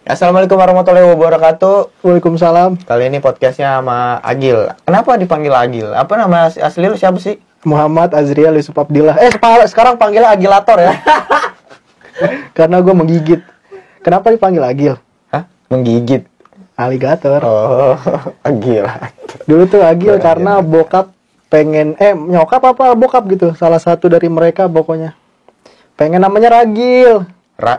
Assalamualaikum warahmatullahi wabarakatuh. Waalaikumsalam. Kali ini podcastnya sama Agil. Kenapa dipanggil Agil? Apa nama asli lu siapa sih? Muhammad Azriel Yusuf Abdillah. Sekarang panggilnya Agilator ya. Karena gue menggigit. Kenapa dipanggil Agil? Hah? Menggigit? Aligator. Oh, Agil. Dulu tuh Agil karena bokap pengen, nyokap apa bokap gitu. Salah satu dari mereka pokoknya. Pengen namanya Ragil.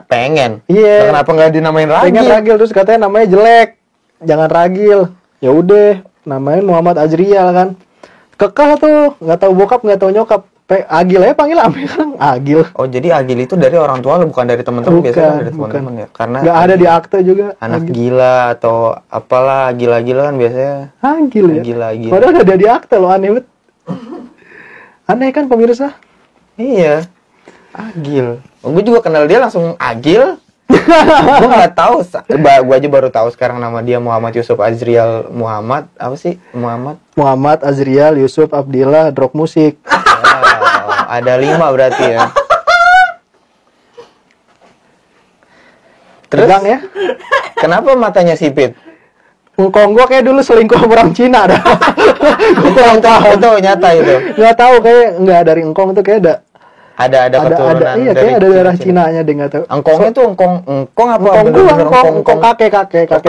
Pengen? Iya. Kenapa nggak dinamain Ragil? Pengen Ragil, terus katanya namanya jelek. Jangan Ragil. Ya udah, namain Muhammad Azriel kan. Kekeh tuh, nggak tahu bokap, nggak tahu nyokap. Agil aja panggil sampai sekarang Agil. Oh, jadi Agil itu dari orang tua lu, bukan dari teman-teman? Biasanya dari teman-teman ya. Karena nggak ada di akte juga. Anak Agil. gila atau apalah, gila-gila kan biasanya. Agil ya. Gila. Padahal udah ada di akte loh, aneh banget. Aneh kan pemirsa? Iya. Agil. Gue juga kenal dia langsung Agil. Gue nggak tahu. Gue aja baru tahu sekarang nama dia Muhammad Yusuf Azriel Muhammad. Apa sih Muhammad Azriel Yusuf Abdillah Drog Musik. Ada 5 berarti ya. Terus Tegang ya? kenapa matanya sipit? Engkong gua kayak dulu selingkuh sama orang Cina dah. Gua kurang tahu. Itu nyata itu. Nggak tahu kayak nggak dari engkong tuh kayak Ada keturunan iya dari kayak ada darah Cinanya deh, nggak tahu. Engkongnya tuh engkong apa? Engkong kakek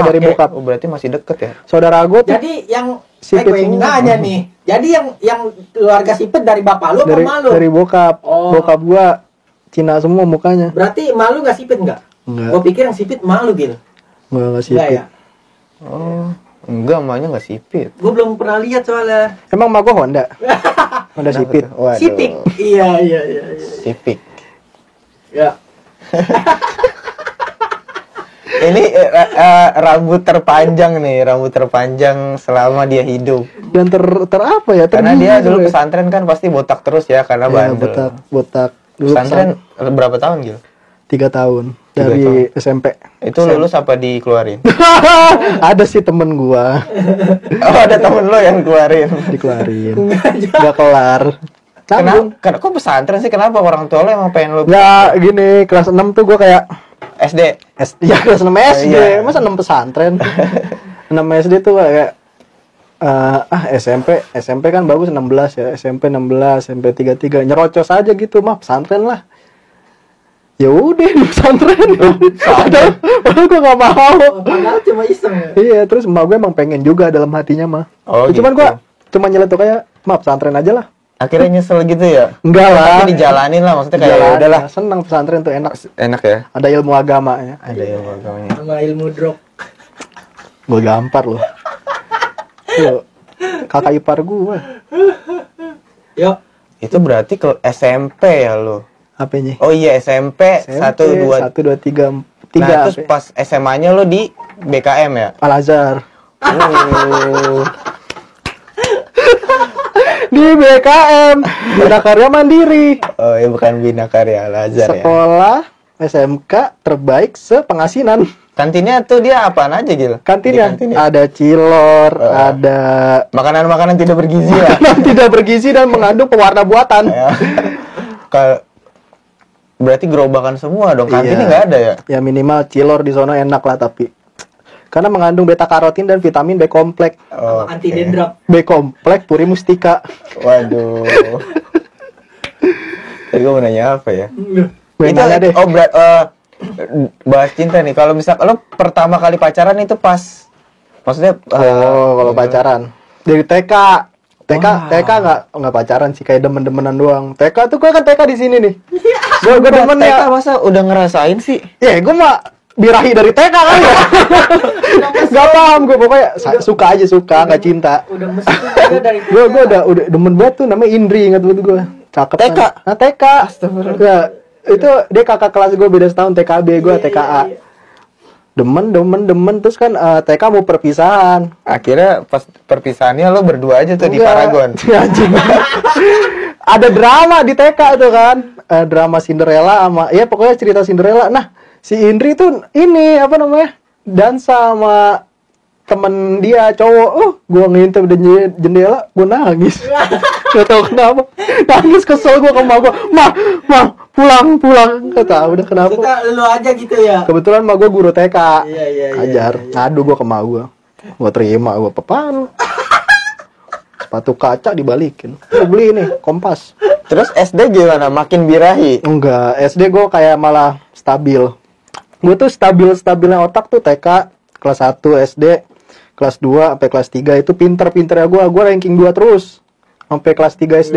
dari bokap. Oh, berarti masih deket ya. Saudara gua tuh Jadi yang sipit gue ingin semua. nanya nih. Jadi yang keluarga sipit dari bapak lu apa malu? dari bokap. Oh. Bokap gua Cina semua mukanya. Berarti malu nggak sipit nggak? Enggak. Gue pikir yang sipit malu gitu. Nggak Enggak sipit. ya? Oh, enggak, emaknya nggak sipit. Gue belum pernah lihat soalnya. Emang mak gua Honda? Honda sipit. Waduh. Sipik. Iya. Sipik. Ya. Ini rambut terpanjang selama dia hidup. Dan apa ya? Karena dia dulu ya. pesantren kan pasti botak terus ya karena Ya, bandel. botak. Dulu Pesantren berapa tahun Gil? 3 tahun 3 dari tahun. SMP. Itu lulus apa dikeluarin? Ada sih temen gua Oh, ada temen lo yang keluarin. dikeluarin. Gak kelar. Tanggung. Kenapa? Kok pesantren sih? Kenapa orang tua lo emang pengen lo Nggak gini, kelas 6 tuh gua kayak SD? ya kelas 6 SD. Iya. Masa 6 pesantren? 6 SD tuh kayak SMP kan bagus 16 ya. SMP 16, SMP 33. Nyerocos aja gitu, mah pesantren lah. Ya udah di pesantren. Padahal gua nggak mau. Padahal cuma iseng ya. Iya, terus emak gue emang pengen juga dalam hatinya mah. Oh, Cuman gitu. gua cuma nyeletuk kayak, "Maaf, pesantren aja lah." Akhirnya nyesel gitu ya? Enggak lah. Tapi dijalanin lah, maksudnya kayak Jalan, udahlah. seneng pesantren tuh enak. Enak ya? Ada ilmu agama ya. Ada ilmu agamanya. Sama ilmu drop. Gue gampar loh. Tuh, kakak ipar gue. Yuk. Itu berarti ke SMP ya lo? HP-nya. Oh iya, SMP 1, 2, 3. Nah, terus pas SMA-nya lo di BKM ya? Al-Azhar. Oh. Di BKM, Bina Karya Mandiri. Oh, ya bukan Bina Karya Al-Azhar ya. Sekolah SMK terbaik sepengasinan. Kantinnya tuh dia apaan aja Gil? Kantinnya Di kantinnya? ada cilor, ada Makanan-makanan tidak bergizi lah. tidak bergizi dan mengandung pewarna buatan. Ya. Berarti gerobakan semua dong. Kantinnya Iya. nggak ada ya? Ya minimal cilor di sono enak lah tapi karena mengandung beta karotin dan vitamin B kompleks. Oh, Anti dendrop. B kompleks puri mustika. Waduh. Tadi gue mau nanya apa ya? Gue nanya deh. Oh, bahas cinta nih. Kalau misal lo pertama kali pacaran itu pas, maksudnya Kalau pacaran dari TK nggak pacaran sih, kayak demen-demenan doang. TK tuh gue kan TK di sini nih. Gue demen TK ya. masa udah ngerasain sih? Ya gue mah birahi dari TK kan ya. Gak paham gue, pokoknya suka nggak cinta. Udah mesti juga dari Gue udah demen banget tuh, namanya Indri, ingat banget gue. Cakep TK? kan. Nah TK. Nah, itu dia kakak kelas gue, beda setahun. TKB gue TKA. Demen terus kan TK mau perpisahan. Akhirnya pas perpisahannya lo berdua aja tuh di Enggak. Paragon. Anjing. Ada drama di TK tuh kan. Drama Cinderella sama ya pokoknya cerita Cinderella. Nah, si Indri tuh ini apa namanya? Dansa sama temen dia cowok, gua ngintip di jendela, gua nangis. Gak tau kenapa, nangis kesel gua ke emak gua, mah pulang, gak tau udah kenapa. Kita lu aja gitu ya. Kebetulan emak gua guru TK, Iya. ngajar, ngadu gua ke emak gua terima, gua apaan? Sepatu kaca dibalikin, gua beli nih kompas. Terus SD gimana? Makin birahi. Enggak, SD gua kayak malah stabil. Gua tuh stabilnya otak tuh TK, kelas 1 SD, kelas 2 sampai kelas 3 itu pinter-pinter ya gua ranking 2 terus. Sampai kelas 3 SD.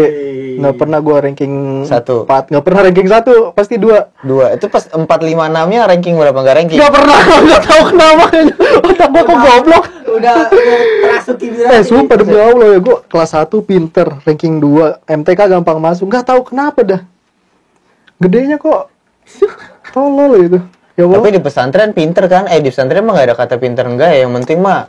Nggak pernah gua ranking 1. 4, nggak pernah ranking 1, pasti 2. 2. Itu pas 4 5 6-nya ranking berapa? Enggak ranking. Nggak pernah, nggak tahu kenapa. Otak gua kok goblok. Udah terasuki birahi. Sumpah demi Allah ya, gua kelas 1 pinter, ranking 2, MTK gampang masuk. Nggak tahu kenapa dah. Gedenya kok tolol gitu. Ya Allah. Tapi di pesantren pinter kan? Di pesantren mah nggak ada kata pinter enggak ya. Yang penting mah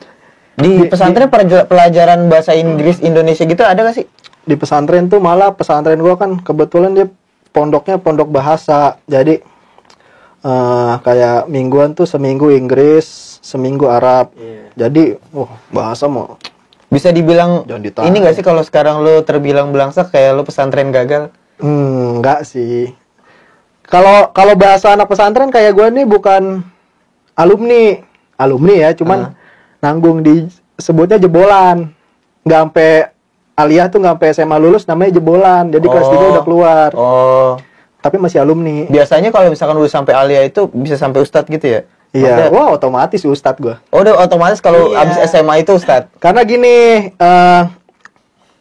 di pesantren pelajaran bahasa Inggris Indonesia gitu ada gak sih? Di pesantren tuh malah pesantren gua kan kebetulan dia pondoknya pondok bahasa. Jadi kayak mingguan tuh seminggu Inggris, seminggu Arab. Jadi bahasa mau Bisa dibilang Jangan ditahan. ini gak sih kalau sekarang lu terbilang belangsak kayak lu pesantren gagal? enggak sih. Kalau bahasa anak pesantren kayak gua nih bukan alumni ya, cuman nanggung disebutnya jebolan. Nggak sampai aliyah tuh nggak sampai SMA lulus, namanya jebolan. Jadi kelas 3 udah keluar. Oh. Tapi masih alumni. Biasanya kalau misalkan udah sampai alia itu bisa sampai ustadz gitu ya? Iya, Maksudnya- wah otomatis ustadz gua. Oh, udah otomatis kalau Iya. abis SMA itu ustadz. Karena gini,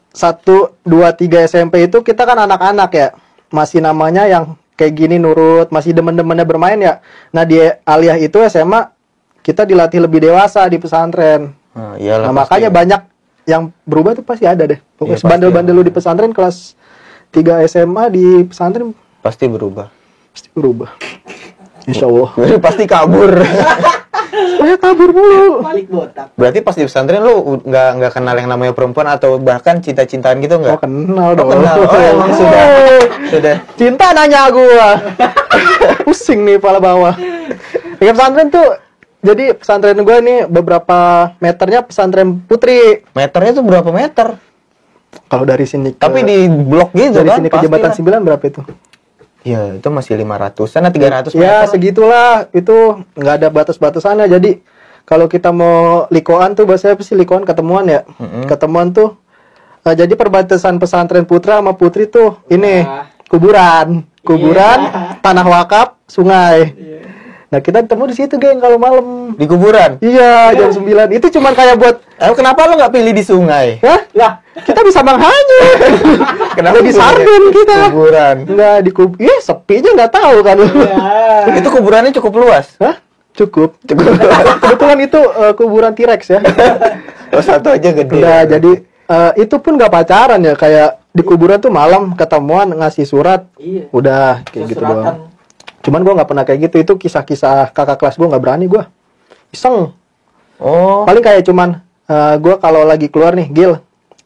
1, 2, 3 SMP itu kita kan anak-anak ya. Masih namanya yang kayak gini nurut, masih demen-demennya bermain ya. Nah di aliyah itu SMA, kita dilatih lebih dewasa di pesantren. Iyalah, Nah pasti. makanya banyak yang berubah tuh pasti ada deh. Pokoknya Iya, sebandel-bandel pasti lu di pesantren kelas 3 SMA di pesantren Pasti berubah. pasti berubah. Insya Allah. Pasti kabur. Saya kabur mulu. Balik botak. Berarti pas di pesantren lu nggak kenal yang namanya perempuan atau bahkan cinta-cintaan gitu Oh nggak? kenal Oh, dong. kenal. Oh, emang sudah. Sudah. Cinta nanya gua. Pusing nih pala bawah. Di pesantren tuh, jadi pesantren gua nih beberapa meternya pesantren putri. Meternya tuh berapa meter? Kalau dari sini ke, Tapi di blok gitu dari kan? sini ke Jembatan pastilah. 9 berapa itu? Ya, itu masih 500-an atau 300 Ya meter. segitulah, itu nggak ada batas-batasannya. Jadi kalau kita mau likoan tuh bahasa apa sih, likoan ketemuan ya. Ketemuan tuh jadi perbatasan pesantren putra sama putri tuh ini kuburan, tanah wakaf, sungai. Nah kita ketemu di situ geng kalau malam. Di kuburan. Iya jam 9. Itu cuman kayak buat Kenapa lu nggak pilih di sungai? Hah? Lah, kita bisa menghanyut. Kenapa Di sarden kita. Kuburan. Enggak di sepi aja nggak tahu kan. Itu kuburannya cukup luas. Hah? Cukup. Kebetulan itu kuburan T-Rex ya. Oh, satu aja gede. Udah jadi itu pun nggak pacaran ya, kayak di kuburan tuh malam ketemuan ngasih surat. Iya. Udah kayak gitu Suratan. doang. Cuman gua nggak pernah kayak gitu. Itu kisah-kisah kakak kelas gua nggak berani gua. Iseng. Oh. Paling kayak cuman gua kalau lagi keluar nih, Gil,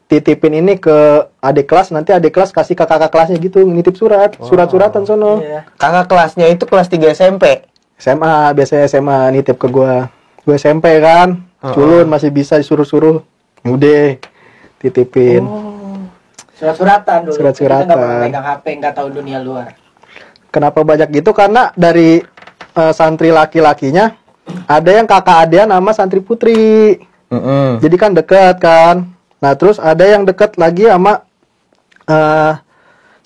titipin ini ke adik kelas, nanti adik kelas kasih ke kakak kelasnya gitu, nitip surat-suratan sono. Iya. Kakak kelasnya itu kelas 3 SMP. SMA, biasanya SMA nitip ke gua. Gua SMP kan, culun masih bisa disuruh-suruh. Udah titipin. Surat-suratan dulu. Surat-suratan. Kita nggak pernah megang HP, nggak tahu dunia luar. Kenapa banyak gitu? Karena dari santri laki-lakinya ada yang kakak adean sama santri putri. Jadi kan deket kan. Nah terus ada yang deket lagi sama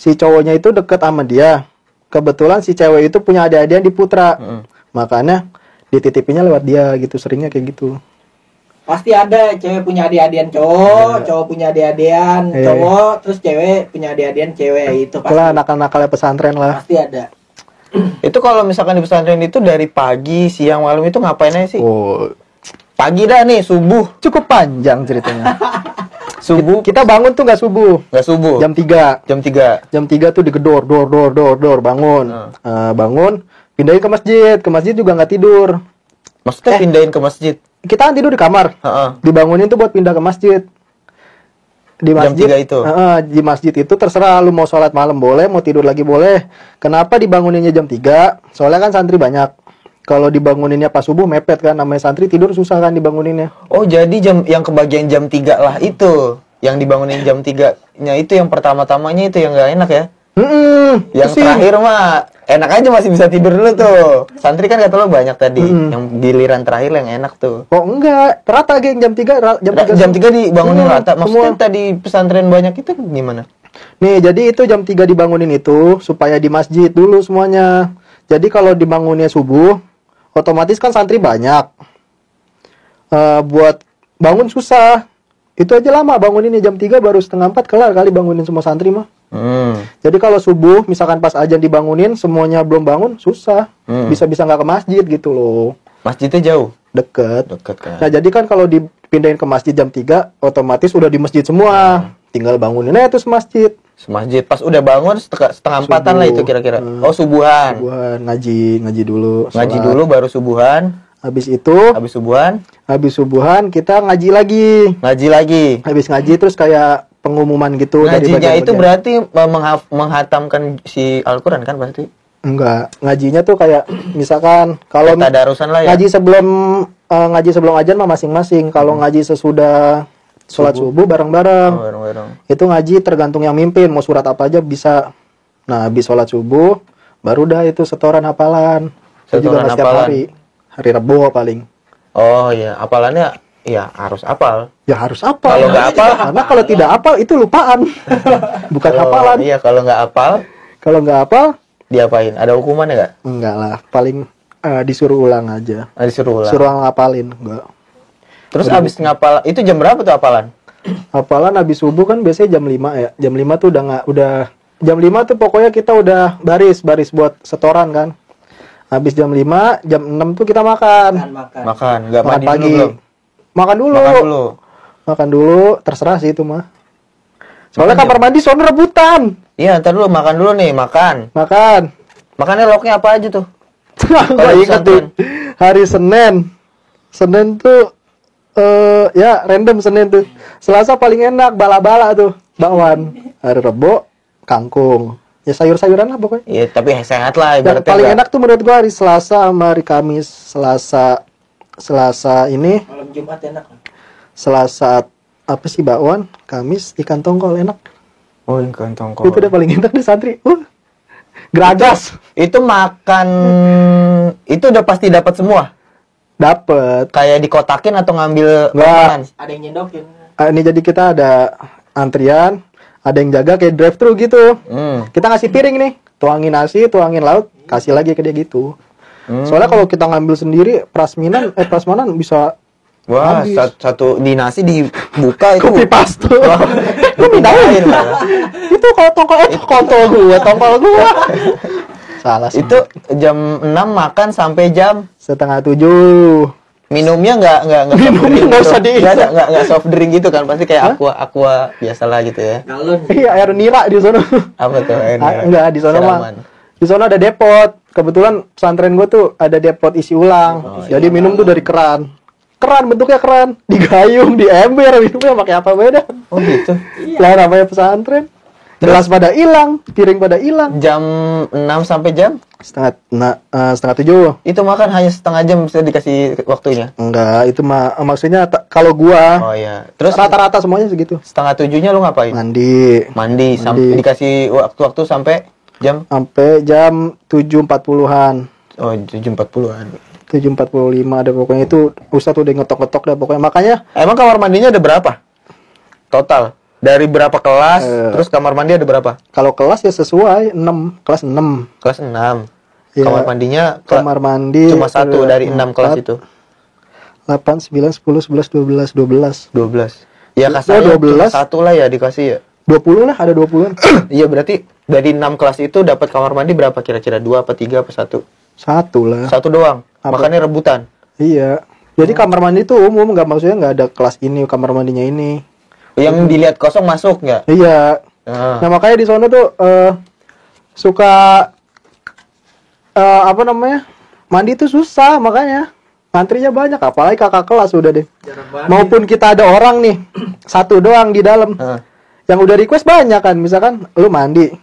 si cowoknya itu deket sama dia. Kebetulan si cewek itu punya adik-adian di Putra. Makanya dititipinnya lewat dia gitu, seringnya kayak gitu. Pasti ada cewek punya adik-adian cowok, cowok punya adik-adian Iya. cowok, terus cewek punya adik-adian cewek, itu pasti. Itulah nakal-nakalnya pesantren lah. Pasti ada. Itu kalau misalkan di pesantren itu dari pagi, siang, malam itu ngapain aja sih? Oh, Pagi dah nih, subuh. cukup panjang ceritanya. Subuh, Kita bangun tuh nggak subuh, nggak subuh. jam 3. Jam 3. Jam 3 tuh digedor, dor, bangun. Bangun, pindahin ke masjid. Ke masjid juga nggak tidur. Maksudnya pindahin ke masjid? Kita kan tidur di kamar. Heeh. Dibangunin tuh buat pindah ke masjid. Di Jam masjid 3 itu? Di masjid itu terserah lu mau sholat malam boleh, mau tidur lagi boleh. Kenapa dibanguninnya jam 3? Soalnya kan santri banyak. kalau dibanguninnya pas subuh mepet kan, namanya santri tidur susah kan dibanguninnya. Oh, jadi yang kebagian jam 3 lah itu. Yang dibangunin jam 3-nya itu yang pertama-tamanya itu yang nggak enak ya. Yang Pusing. terakhir mah enak aja masih bisa tidur dulu tuh. Santri kan kata lo banyak tadi. Yang giliran terakhir yang enak tuh. Oh enggak, rata geng jam 3 Jam 3 dibangunin rata. Maksudnya semua. tadi pesantren banyak itu gimana? Nih, jadi itu jam 3 dibangunin itu supaya di masjid dulu semuanya. Jadi kalau dibangunnya subuh, otomatis kan santri banyak. Buat bangun susah. Itu aja lama banguninnya jam 3 baru setengah 4 kelar kali bangunin semua santri mah. Jadi kalau subuh misalkan pas ajan dibangunin semuanya belum bangun susah. Bisa-bisa nggak ke masjid gitu loh. Masjidnya jauh? Deket. Dekat kan. Nah, jadi kan kalau dipindahin ke masjid jam 3 otomatis udah di masjid semua. Tinggal bangunin aja tuh masjid. Semasjid pas udah bangun setengah empatan lah itu kira-kira. Oh, subuhan. Subuhan, ngaji dulu. Ngaji sholat. dulu baru subuhan. Habis itu, Habis subuhan kita ngaji lagi. ngaji lagi. Habis ngaji terus kayak pengumuman gitu dari Ngajinya itu bagian-bagian. berarti menghatamkan si Al-Qur'an kan pasti. Enggak, ngajinya tuh kayak misalkan kalau Tadarusan lah ya. ngaji sebelum ajan mah masing-masing. Kalau ngaji sesudah sholat subuh bareng-bareng. Oh, bareng-bareng. Itu ngaji tergantung yang mimpin, mau surat apa aja bisa. Nah, habis sholat subuh baru dah itu setoran hafalan. Itu juga Setoran nggak setiap hafalan. hari. Hari Rebo paling. Oh iya, hafalannya ya harus hafal. Ya harus hafal. Kalau nggak hafal? Karena kalau tidak hafal itu lupaan. Bukan hafalan. Iya, kalau nggak hafal Kalau nggak hafal, diapain? Ada hukumannya nggak? enggak lah. Paling disuruh ulang aja. Disuruh ulang. Suruh ngapalin, enggak. Terus abis ngapal itu jam berapa tuh hafalan? Hafalan habis subuh kan biasanya jam 5 ya. Jam 5 tuh udah jam 5 tuh pokoknya kita udah baris buat setoran kan. Habis jam 5, jam 6 tuh kita makan. Makan, nggak Makan mandi pagi. dulu belum? Makan dulu. Makan dulu. Terserah sih itu mah. Soalnya Makan kamar mandi sono rebutan. Iya, ntar dulu makan dulu nih, makan. Makan. Makannya lauknya apa aja tuh? Nggak di ingat tuh. Hari Senin. Senin tuh ya random Senin tuh. Selasa paling enak bala-bala tuh, bakwan. Hari Rebo kangkung. Ya sayur-sayuran lah pokoknya. Iya, tapi sehat lah Yang ibaratnya. paling nggak- enak tuh menurut gua hari Selasa sama hari Kamis. Selasa ini, Malam Jumat enak. Selasa apa sih bakwan, Kamis ikan tongkol enak. Oh, ikan tongkol. Itu udah paling enak deh santri. Geragas. Itu makan itu udah pasti dapat semua. Dapet. Kayak dikotakin atau ngambil Nggak. makanan. Ada yang nyendokin. Ini jadi kita ada antrian, ada yang jaga kayak drive thru gitu. Kita ngasih piring nih, tuangin nasi, tuangin lauk, kasih lagi ke dia gitu. Soalnya kalau kita ngambil sendiri prasmanan bisa Wah, habis. satu di nasi dibuka itu. kopi paste. Wah, dipindahin malah. Itu kalau tongkol gua. Salah sih. Itu jam 6 makan sampai jam Setengah 7. minumnya nggak Minumnya nggak usah dihitung. nggak soft drink gitu kan, pasti kayak aqua biasalah gitu ya. Galon. Iya, air nira di sono. Apa tuh? Enggak, di sono mah. Siraman. Di sono ada depot. Kebetulan pesantren gua tuh ada depot isi ulang. Jadi minum tuh dari keran. Keran bentuknya keran, digayung, di ember, minumnya pakai apa beda? Oh gitu. Lah namanya pesantren. Gelas pada hilang, piring pada hilang. Jam 6 sampai jam Setengah 7. itu makan hanya setengah jam bisa dikasih waktunya. Enggak, itu mah maksudnya kalau gua Oh iya. Terus rata-rata semuanya segitu. setengah 7-nya lu ngapain? Mandi sampai dikasih waktu sampai jam Sampai jam 7.40-an. oh 7.40-an. 7.45 ada pokoknya itu Ustadz udah ngetok-ngetok dah pokoknya. Makanya Emang kamar mandinya ada berapa? Total. Dari berapa kelas? Terus kamar mandi ada berapa? kalau kelas ya sesuai 6, kelas 6. Kelas 6. Iya. Kamar mandinya Kamar mandi cuma satu dari 6 kelas 4, itu. 8, 9, 10, 11, 12, 12. 12. Ya Oh, kasarnya 12. cuma satu lah ya dikasih ya. 20 lah, ada 20-an. Iya berarti dari 6 kelas itu dapat kamar mandi berapa kira-kira? 2 apa 3 apa 1? Satu lah. Satu doang. Apa? Makanya rebutan. Iya. Jadi kamar mandi itu umum, nggak maksudnya nggak ada kelas ini kamar mandinya ini. Yang dilihat kosong masuk nggak? Iya. Nah. Nah makanya di sono tuh suka apa namanya mandi tuh susah makanya antrinya banyak apalagi kakak kelas udah deh. Maupun kita ada orang nih satu doang di dalam. Nah. Yang udah request banyak kan misalkan lu mandi.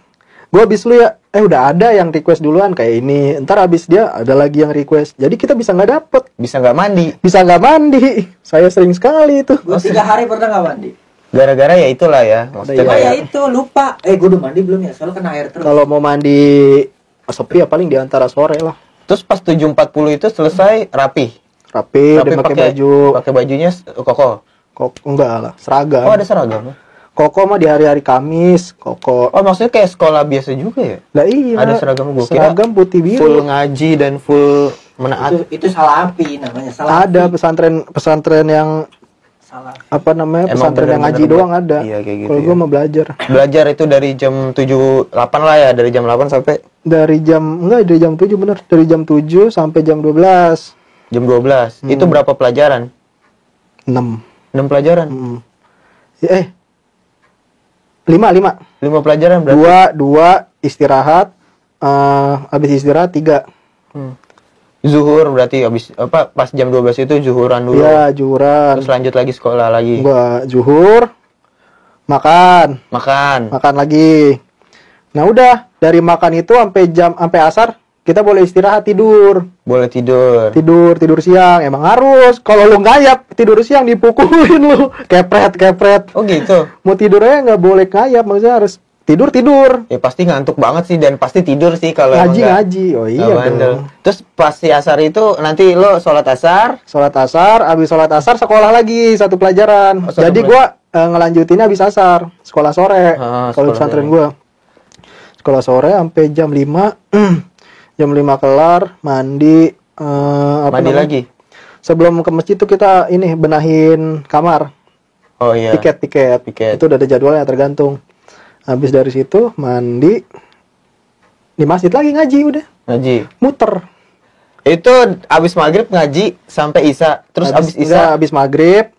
Gua habis lu ya udah ada yang request duluan kayak ini, ntar habis dia ada lagi yang request, jadi kita bisa nggak dapet, Bisa nggak mandi. bisa nggak mandi. Saya sering sekali itu. Gue 3 hari pernah nggak mandi. Gara-gara ya itulah ya. Maksudnya Iya. Cuma ya kayak itu lupa. Gue udah mandi belum ya? Soalnya kena air terus. Kalau mau mandi sepi ya paling di antara sore lah, terus pas 7.40 itu selesai rapi. rapi, dia pakai baju Pakai bajunya koko. kok enggak lah seragam. Oh, ada seragam. Koko mah di hari-hari Kamis, koko. Oh, maksudnya kayak sekolah biasa juga ya? Lah iya. Ada seragam, gua kira seragam putih biru. Full ngaji dan full menaat. Itu salafi namanya, salafi. Ada pesantren yang Salafi. apa namanya, Emang pesantren yang ngaji bener-bener doang ada. iya, kayak gitu Kalau ya. gua mau belajar Belajar itu dari jam 8 lah ya, dari jam 8 sampai dari jam 7 bener, dari jam 7 sampai jam 12. jam 12. Itu berapa pelajaran? 6. 6 pelajaran. 5 5 pelajaran berarti. dua istirahat, habis istirahat 3. Zuhur berarti habis apa pas jam 12 itu zuhuran dulu. Iya, juhuran. Terus lanjut lagi sekolah lagi. Gua zuhur, makan Makan. lagi. Nah udah dari makan itu sampai asar kita boleh istirahat, tidur Boleh tidur. siang. Emang harus, kalau lu ngayap tidur siang dipukulin lu, kepret. Oh gitu. Mau tidur aja nggak boleh ngayap, maksudnya harus tidur. Ya pasti ngantuk banget sih dan pasti tidur sih kalau emang nggak- Ngaji. Oh iya nggak bandel. dong. Terus pas si asar itu nanti lo sholat asar. Sholat asar, abis sholat asar sekolah lagi satu pelajaran. Oh, satu Jadi gua ngelanjutinnya abis asar, sekolah sore. Ah, Kalau sekolah pesantren sore. gua sekolah sore sampai jam 5. Jam 5 kelar, mandi, Mandi lagi. Sebelum ke masjid tuh kita ini benahin kamar, Oh iya. piket. Piket. Itu udah ada jadwalnya, tergantung. Habis dari situ mandi, di masjid lagi ngaji, udah Ngaji. muter. Itu abis maghrib ngaji sampai isya. Terus abis isya habis maghrib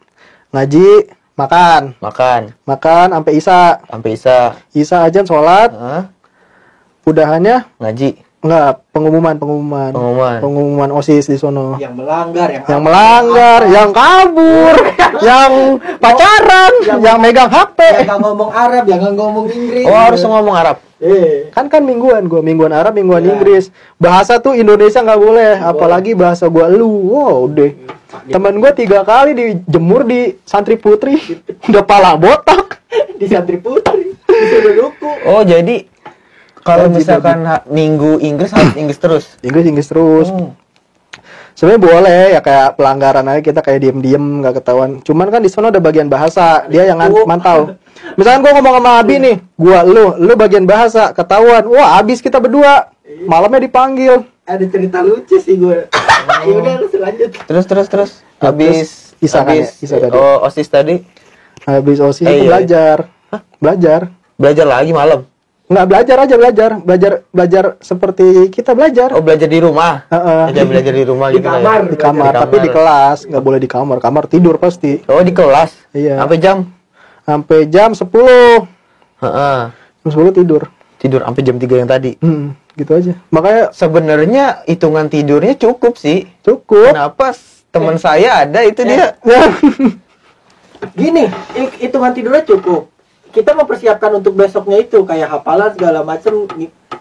ngaji, makan sampai isya. sampai isya. Isya aja sholat, Hah? udahannya Ngaji. enggak, pengumuman OSIS di sono. Yang melanggar, Yang kabur, yang pacaran, yang megang HP. yang nggak ngomong Arab, yang nggak ngomong Inggris. Oh, harus ngomong Arab. Kan mingguan Arab, mingguan Inggris. Bahasa tuh Indonesia nggak boleh, apalagi bahasa gua lu. Wow, deh. Temen gua 3 kali dijemur di santri putri, udah pala botak. Di santri putri, disuruh ruku. Oh, jadi kalau Wajib, misalkan minggu Inggris harus Inggris terus. Inggris terus. Sebenarnya boleh ya, kayak pelanggaran aja, kita kayak diem nggak ketahuan. Cuman kan di sana ada bagian bahasa, dia yang mantau. Misalkan gua ngomong sama Abi nih, lu bagian bahasa, ketahuan. Wah, habis kita berdua. Malamnya dipanggil. Ada cerita lucu sih gue. Ya udah, lu lanjut. Terus. Habis Isya kan ya? Isya tadi. Oh, OSIS tadi Habis OSIS itu iya. belajar. belajar lagi malam. Nggak belajar seperti kita belajar. Oh, belajar di rumah. Heeh. Belajar di rumah Di gitu lah ya. kamar. Di kamar, tapi di kelas nggak boleh di kamar tidur pasti. Oh, di kelas. Iya. Sampai jam? Sampai jam 10. Heeh. Jam 10 tidur. Tidur sampai jam 3 yang tadi. Gitu aja. Makanya Sebenarnya hitungan tidurnya cukup sih. cukup. Kenapa teman saya ada itu dia Gini, hitungan tidurnya cukup. Kita mempersiapkan untuk besoknya itu kayak hafalan segala macem.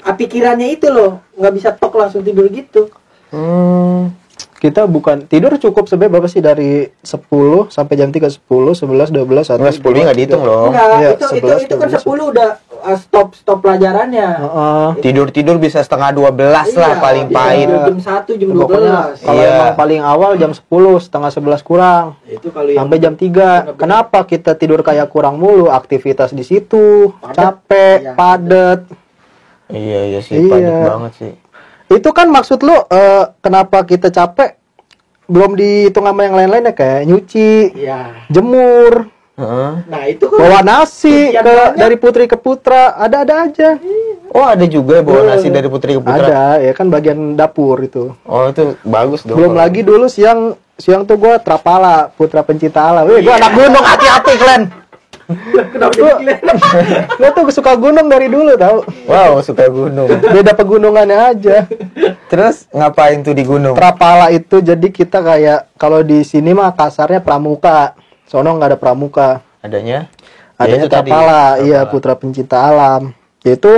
Pikirannya itu loh, nggak bisa tok langsung tidur gitu. Kita bukan tidur cukup sebenarnya berapa sih, dari 10 sampai jam 3, 10, 11, 12, 1. Enggak 10 nggak dihitung loh. Enggak, Iya, itu 11, kan 12. 10 udah stop pelajarannya. Tidur bisa setengah 12 lah Iya, paling bisa pahit. Jam 1, jam 12. Pokoknya kalau Iya. emang paling awal jam 10, setengah 11 kurang. Itu kalau yang Sampai jam 3. Kenapa kita tidur kayak kurang mulu? Aktivitas di situ, Padat. capek, Iya, padat. Iya sih, Iya. padat banget sih. Itu kan maksud lu kenapa kita capek? Belum dihitung sama yang lain-lain ya, kayak nyuci, Iya. jemur, Heeh. Nah, itu kan bawa nasi Cucian banyak. dari putri ke putra, ada aja. Oh, ada juga bawa nasi dari putri ke putra. Ada, ya kan bagian dapur itu. Oh, itu bagus dong. Belum kalau- lagi dulu siang tuh gua Trapala, putra pencinta alam. Wih, gua anak gunung, hati-hati kalian. kenapa jadi gila? Gua tuh suka gunung dari dulu tau. Wow, suka gunung. Beda pegunungannya aja. Terus ngapain tuh di gunung? Trapala itu jadi kita kayak, kalau di sini mah kasarnya pramuka. Sono nggak ada pramuka. Adanya? Adanya Ya, itu tadi. Trapala, iya, Trapala. putra pencinta alam. Yaitu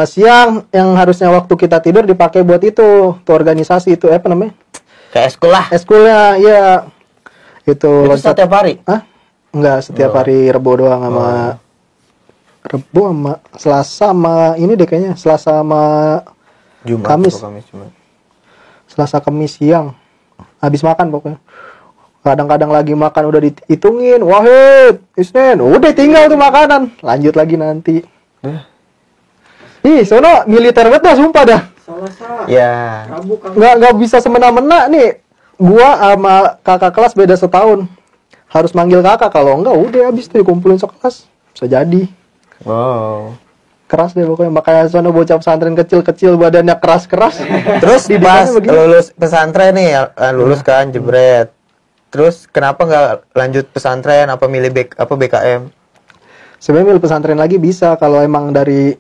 Siang yang harusnya waktu kita tidur dipakai buat itu, tuh organisasi itu apa namanya? Kayak sekolah. Eskulnya, iya. Itu Itu loncat. setiap hari. Hah? Enggak, setiap hari Rebo doang sama Rebo sama Selasa sama ini deh kayaknya. Selasa sama Jumat. Kamis. atau Jumat. Selasa Kamis siang. Habis makan pokoknya. Kadang-kadang lagi makan udah dihitungin. Wahid, Isnin, udah tinggal tuh makanan. Lanjut lagi nanti. Ih, sono militer banget dah, sumpah dah. Salah. Ya. Rabu Kamis. Nggak bisa semena-mena nih. Gua sama kakak kelas beda setahun. Harus manggil kakak, kalau enggak udah habis tuh dikumpulin sekelas. Bisa jadi. Wow. Keras deh pokoknya. Makanya sono bocah pesantren kecil-kecil badannya keras-keras. Terus pas Didikanya begini. lulus pesantren nih, lulus kan jebret. Terus kenapa nggak lanjut pesantren? Apa milih BKM? Sebenarnya milih pesantren lagi bisa kalau emang dari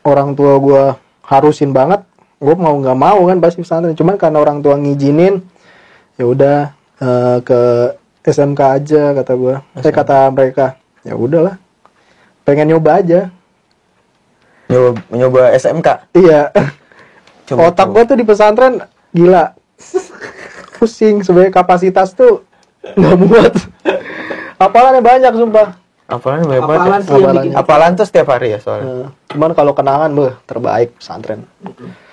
orang tua gue harusin banget, gue mau nggak mau kan pasti pesantren. Cuman karena orang tua ngizinin, ya udah ke SMK aja kata gue. Kata mereka, ya udahlah, pengen nyoba aja. Nyoba SMK. Iya. Coba, Otak gue tuh di pesantren gila, pusing. Sebenarnya kapasitas tuh nggak muat. Hafalannya banyak sumpah. Apalan banyak Apalan banget. sih yang bikin. Apalan tuh setiap hari ya soalnya. Cuman kalau kenangan terbaik pesantren.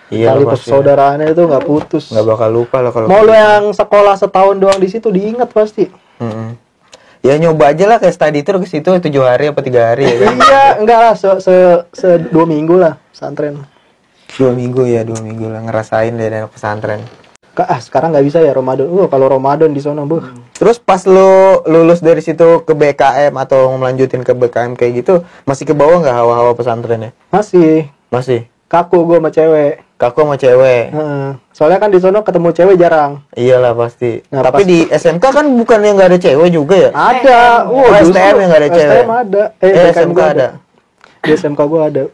Iya Tali lah pasti. persaudaraannya itu nggak putus. Nggak bakal lupa lah kalau. Mau lo yang sekolah setahun doang di situ diingat pasti. Mm-mm. Ya nyoba aja lah kayak study tour ke situ 7 hari apa 3 hari ya kan. Iya, enggak lah se 2 minggu lah pesantren. 2 minggu ya, 2 minggu lah ngerasain deh anak pesantren. Sekarang nggak bisa ya Ramadan. Kalau Ramadan di sana, Terus pas lo lulus dari situ ke BKM atau melanjutin ke BKM kayak gitu, masih ke bawah nggak hawa-hawa pesantrennya? masih Masih. kaku gue sama cewek. Kaku sama cewek. Soalnya kan di sana ketemu cewek jarang. Iyalah pasti. Nah, Tapi pas- di SMK kan bukan yang nggak ada cewek juga ya? Ada. Oh, STM yang nggak ada cewek. STM ada. BKM SMK gua ada. Di SMK gue ada.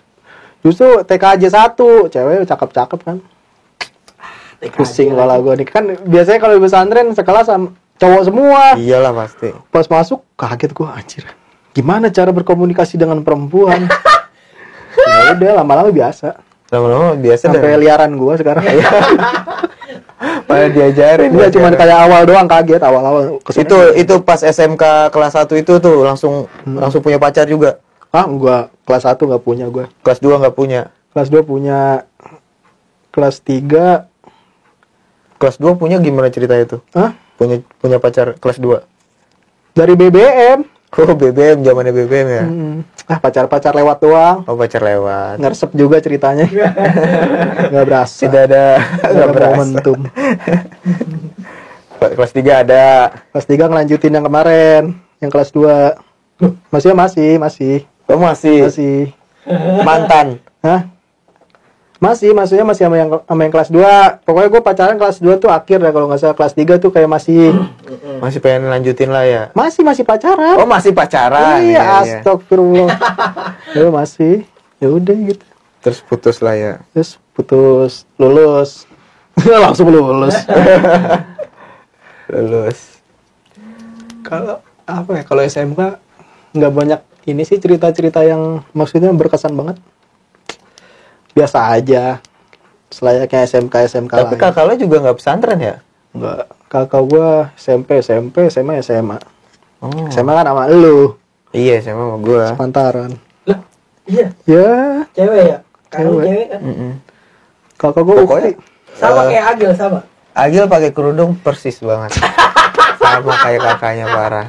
Justru TKJ 1, cewek cakep-cakep kan. Pusing kepala gue nih. Kan biasanya kalau di pesantren sekelas sama cowok semua. Iyalah pasti. Pas masuk kaget gue, anjir. Gimana cara berkomunikasi dengan perempuan? Ya udah lama-lama biasa. Lama-lama biasa Sampai liaran gue sekarang. pada diajarin. Enggak cuman kayak awal doang kaget awal-awal. Itu pas SMK kelas 1 itu tuh langsung punya pacar juga. Gua kelas 1 nggak punya gue. Kelas 2 nggak punya. Kelas 2 punya. Kelas 3 Kelas 2 punya gimana cerita itu? Punya pacar kelas 2. dari BBM. Oh, BBM, zamannya BBM ya. Pacar-pacar lewat doang. Oh, pacar lewat. Ngeresep juga ceritanya. Nggak berasa. Tidak ada Nggak nggak ada berasa. momentum. Kelas 3 ada. Kelas 3 ngelanjutin yang kemarin. Yang kelas 2. Masih. Oh, masih mantan. Hah? Maksudnya masih sama yang kelas 2. Pokoknya gue pacaran kelas 2 tuh akhir dah, kalau nggak salah. Kelas 3 tuh kayak masih Pengen lanjutin lah ya. masih pacaran. Oh, masih pacaran. Iya, astagfirullah. Ya masih. Ya udah gitu. Terus putus lah ya. Terus putus, lulus. Langsung lulus. Lulus. Kalau apa ya? Kalau SMK nggak banyak ini sih cerita-cerita yang maksudnya berkesan banget. Biasa aja. Selayaknya SMK Tapi lain. kakak lo juga nggak pesantren ya? Enggak. Kakak gua SMP, SMA. Oh. SMA kan sama lu. Iya, sama gua. Pantaran. Lah, iya, Ya, cewek ya. Kamu Cewek. cewek kan. kakak gua Pokoknya Sama kayak Agil sama. Agil pakai kerudung persis banget. Sama kayak kakaknya parah.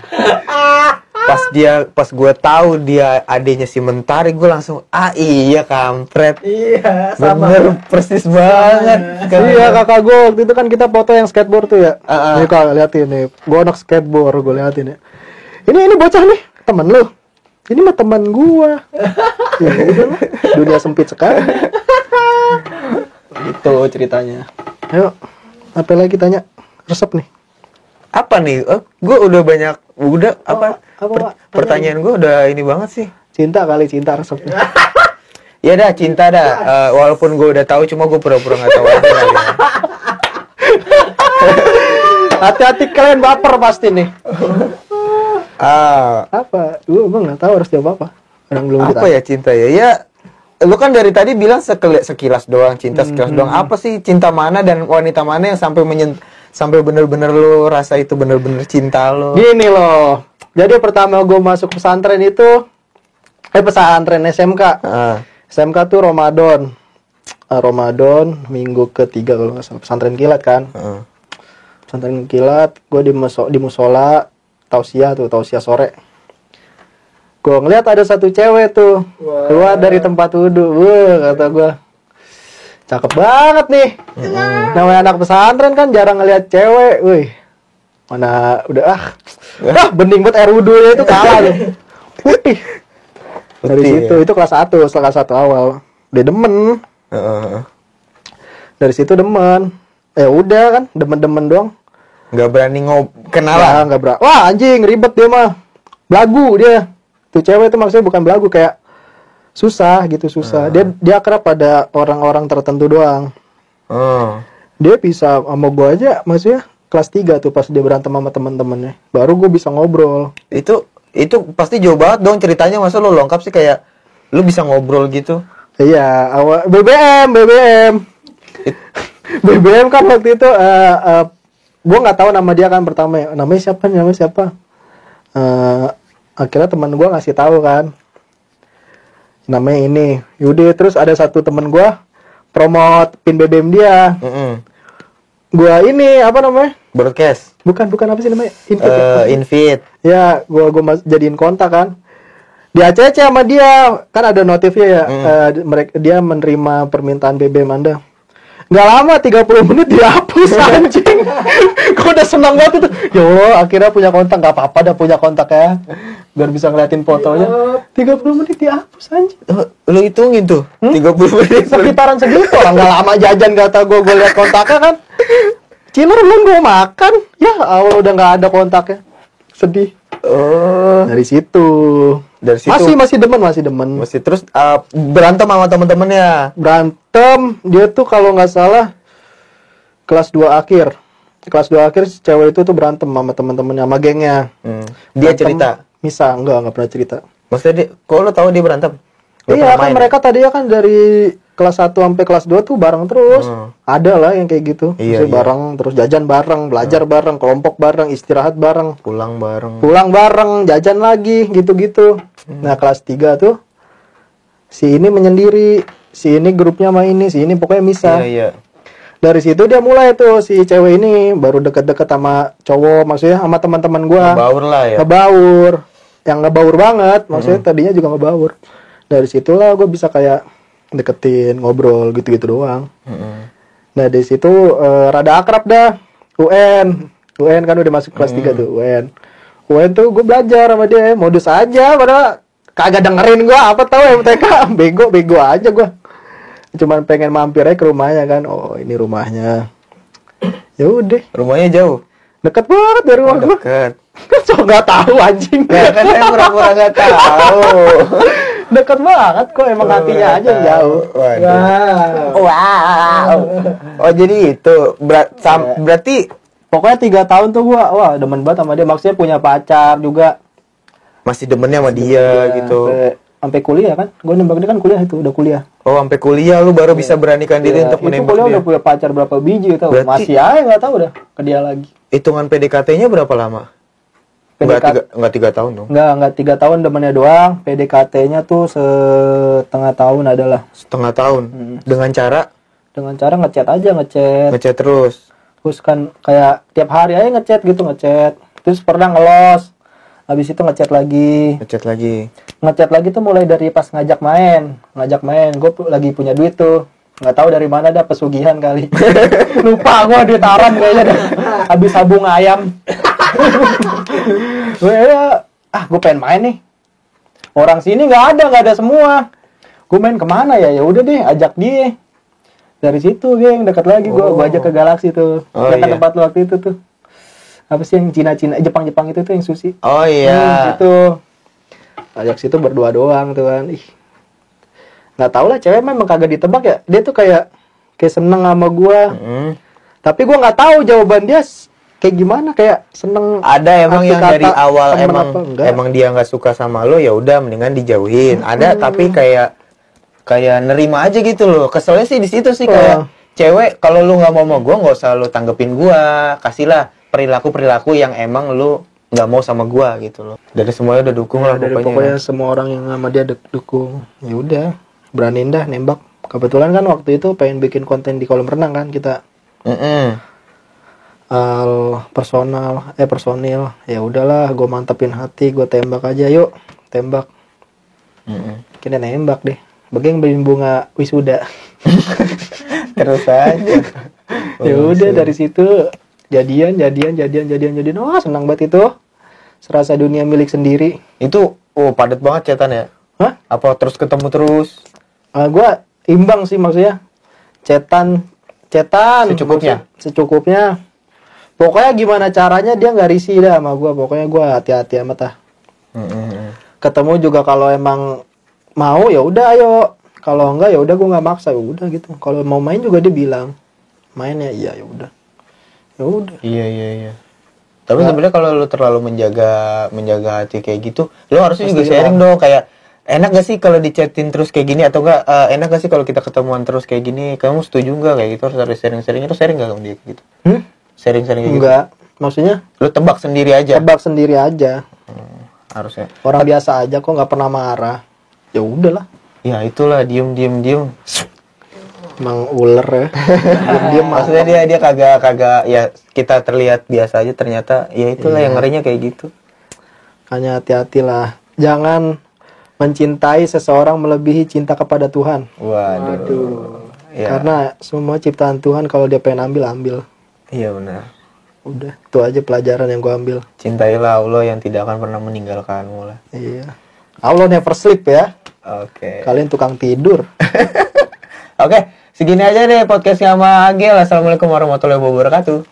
Pas gue tahu dia adiknya si Mentari, gue langsung iya kampret. Iya, sama. Bener persis banget. Iya, kakak gua waktu itu kan kita foto yang skateboard tuh ya. Ah. Nih kak, liatin nih. Gua anak skateboard, gua liatin ya. Ini bocah nih, temen lu. Ini mah teman gua. Ya udah lah, dunia sempit sekali. Gitu ceritanya. Ayo, apa lagi tanya? Resep nih. Apa nih? Gue udah banyak, Apa, Pak? pertanyaan gue udah ini banget sih. Cinta resepnya. Ya dah, cinta dah. Walaupun gue udah tahu, cuma gue pura-pura nggak tahu aja kali ya. Hati-hati kalian baper pasti nih. Ah, Apa? Gua nggak tahu harus jawab apa. Orang belum apa ya cinta ya? Ya lu kan dari tadi bilang sekilas doang cinta, sekilas doang. Apa sih cinta mana dan wanita mana yang sampai bener-bener lu rasa itu bener-bener cinta lu? Gini loh. Jadi pertama gue masuk pesantren itu pesantren SMK. SMK tuh Ramadan. Ramadan minggu ketiga kalau nggak salah, pesantren kilat kan. Pesantren kilat, gue di musola tausiah sore. Gue ngeliat ada satu cewek tuh keluar dari tempat wudhu. Kata gue, cakep banget nih. Namanya anak pesantren kan jarang ngeliat cewek. Wih, mana udah bening buat air wudhunya itu kalah tuh. Putih. Dari situ itu kelas 1, setelah kelas 1 awal udah demen. Dari situ demen. Udah kan, demen-demen doang. Nggak berani kenalan. Nggak berani. Wah anjing ribet dia mah. Belagu dia. Tuh cewek itu maksudnya bukan belagu, kayak susah. Dia akrab pada orang-orang tertentu doang. Dia bisa sama gue aja, maksudnya kelas 3 tuh pas dia berantem sama teman-temannya. Baru gue bisa ngobrol. Itu pasti jauh banget dong ceritanya, masa lo lengkap sih kayak lu bisa ngobrol gitu. Iya, awal BBM. BBM kan waktu itu gue nggak tahu nama dia kan pertama ya. Namanya siapa? Akhirnya teman gue ngasih tahu kan. Namanya ini. Yaudah, terus ada satu teman gue promote pin BBM dia. Gue ini apa namanya? Broadcast. Bukan apa sih namanya? Invite. Ya, gue jadiin kontak kan. Di ACC sama dia kan ada notifnya ya. Dia menerima permintaan BBM Anda. Nggak lama 30 menit dihapus anjing. Gue udah senang banget itu. Yo, akhirnya punya kontak. Nggak apa-apa dah punya kontak ya. Biar bisa ngeliatin fotonya. 30 menit dihapus anjing. Lu hitungin tuh 30 menit. Sekitaran segitu lah. Nggak lama jajan kata gue liat kontaknya kan. Cilur belum gue makan. Ya awal udah nggak ada kontaknya. Sedih. Dari situ. Masih demen. Masih terus berantem sama temen-temennya. Berantem, dia tuh kalau nggak salah kelas 2 akhir. Kelas 2 akhir cewek itu tuh berantem sama temen-temennya, sama gengnya. Dia cerita? Misa, enggak pernah cerita. Maksudnya kok lo tahu dia berantem? Iya kan mereka tadinya kan dari kelas 1 sampai kelas 2 tuh bareng terus. Ada lah yang kayak gitu. Iya. Bareng, terus jajan bareng, belajar bareng, kelompok bareng, istirahat bareng. Pulang bareng, jajan lagi, gitu-gitu. Nah, kelas 3 tuh si ini menyendiri, si ini grupnya sama ini, si ini pokoknya misah. Iya. Dari situ dia mulai tuh si cewek ini baru deket-deket sama cowok, maksudnya sama teman-teman gua. Ngebaur lah ya. Yang ngebaur banget, maksudnya tadinya juga ngebaur. Dari situlah gue bisa kayak deketin, ngobrol gitu-gitu doang. Nah dari situ rada akrab dah. UN kan udah masuk kelas 3 tuh UN tuh gue belajar sama dia, modus aja padahal kagak dengerin gue apa tahu MTK. bego aja gue, cuman pengen mampir aja ke rumahnya kan. Oh ini rumahnya, ya udah. Rumahnya jauh? Deket banget dari rumah gue. Deket. So nggak tahu anjing. Ya kan saya pura-pura nggak tahu. Deket banget kok, emang hatinya aja yang jauh. Wow. Oh jadi itu berarti pokoknya 3 tahun tuh gua demen banget sama dia, maksudnya punya pacar juga. Masih demennya sama dia gitu. Sampai kuliah kan? Gua nembak dia kan kuliah itu, udah kuliah. Oh, sampai kuliah lu baru bisa beranikan diri untuk menembak kuliah dia. Udah punya pacar berapa biji tau. Berarti, masih aja enggak tahu udah ke dia lagi. Hitungan PDKT-nya berapa lama? Enggak 3 tahun dong. Enggak 3 tahun demennya doang. PDKT-nya tuh setengah tahun adalah. Setengah tahun. Dengan cara ngechat aja, ngechat terus. Terus kan kayak tiap hari aja ngechat. Terus pernah ngelos. Habis itu ngechat lagi. Ngechat lagi tuh mulai dari pas ngajak main. Gue lagi punya duit tuh. Nggak tahu dari mana dah, pesugihan kali. Lupa gue duit haram kayaknya dah. Habis sabung ayam. Gue pengen main nih. Orang sini nggak ada semua. Gue main kemana ya? Ya udah deh, ajak dia. Dari situ geng dekat lagi gue ajak ke Galaxy tuh. Tempat lu waktu itu tuh. Apa sih yang Cina Jepang itu tuh yang sushi. Oh iya. Situ. Ajak situ berdua doang tuh kan. Nggak tahu lah, cewek memang kagak ditebak ya. Dia tuh kayak seneng sama gue. Tapi gue nggak tahu jawaban dia kayak gimana, kayak seneng. Ada emang yang dari awal emang dia nggak suka sama lo, ya udah mendingan dijauhin. Ada tapi kayak kayak nerima aja gitu loh. Keselnya sih di situ sih kayak cewek kalau lu nggak mau sama gua nggak usah lu tanggepin gua, kasihlah perilaku yang emang lu nggak mau sama gua gitu loh. Dari semuanya udah dukung lah Dari pokoknya semua orang yang sama dia dukung. Ya udah, beraniin dah nembak. Kebetulan kan waktu itu pengen bikin konten di kolam renang kan kita. Personil. Ya udahlah, gue mantepin hati, gue tembak aja, yuk tembak. Kita nembak deh. Bagi yang beliin bunga wisuda. Terus aja. Ya udah dari situ jadian. Wah, senang banget itu. Serasa dunia milik sendiri. Itu padat banget chatan ya? Hah? Apa terus ketemu terus? Gue imbang sih maksudnya. Cetan secukupnya. Pokoknya gimana caranya dia nggak risih dah sama gue. Pokoknya gue hati-hati amat lah. Ketemu juga kalau emang mau ya udah ayo. Kalau enggak ya udah gue nggak maksa, ya udah gitu. Kalau mau main juga dia bilang main ya iya ya udah. Ya udah. Iya. Tapi sebenarnya kalau lu terlalu menjaga hati kayak gitu, lu harusnya juga Pasti sharing dong kayak enak gak sih kalau dichatin terus kayak gini atau enggak enak gak sih kalau kita ketemuan terus kayak gini? Kamu setuju enggak kayak gitu? Harus ada sharing-sharing. Itu sharing enggak sama dia kayak gitu? Sharing-sharing kayak Enggak. Maksudnya gitu. Lu tebak sendiri aja. Harusnya. Orang biasa aja kok nggak pernah marah. Ya udahlah. Ya itulah diem. Emang ular ya. Diem maksudnya dia kagak ya kita terlihat biasa aja ternyata ya itulah yang ngerinya kayak gitu. Hanya hati-hatilah. Jangan mencintai seseorang melebihi cinta kepada Tuhan. Waduh. Ya. Karena semua ciptaan Tuhan kalau dia pengen ambil. Iya benar. Udah, itu aja pelajaran yang gue ambil. Cintailah Allah yang tidak akan pernah meninggalkanmu lah. Iya. Allah never sleep ya. Oke. Kalian tukang tidur. Oke, segini aja deh podcast sama Agil. Assalamualaikum warahmatullahi wabarakatuh.